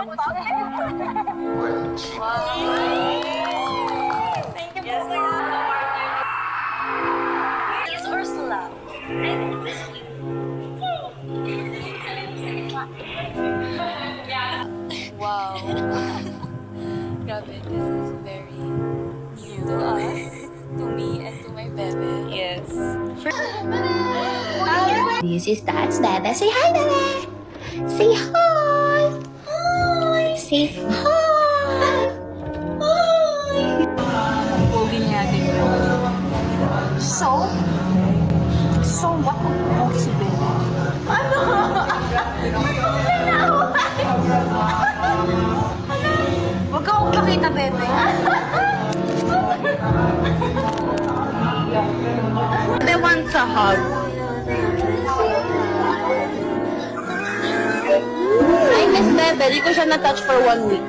Thank you po. Yes, Ursula. Wow. Grabe, this is very new to us, to me, and to my bebe. Yes. This is Dad's Bebe. Say hi, Bebe. Say hi. Hi. Say hi. Hi. Pogi niya ating So what? Pogi si Bebe. Ano? Huwag ka magpakita, Bebe. Bebe wants a hug. I miss Bebe. Di ko siya na-touch for 1 week.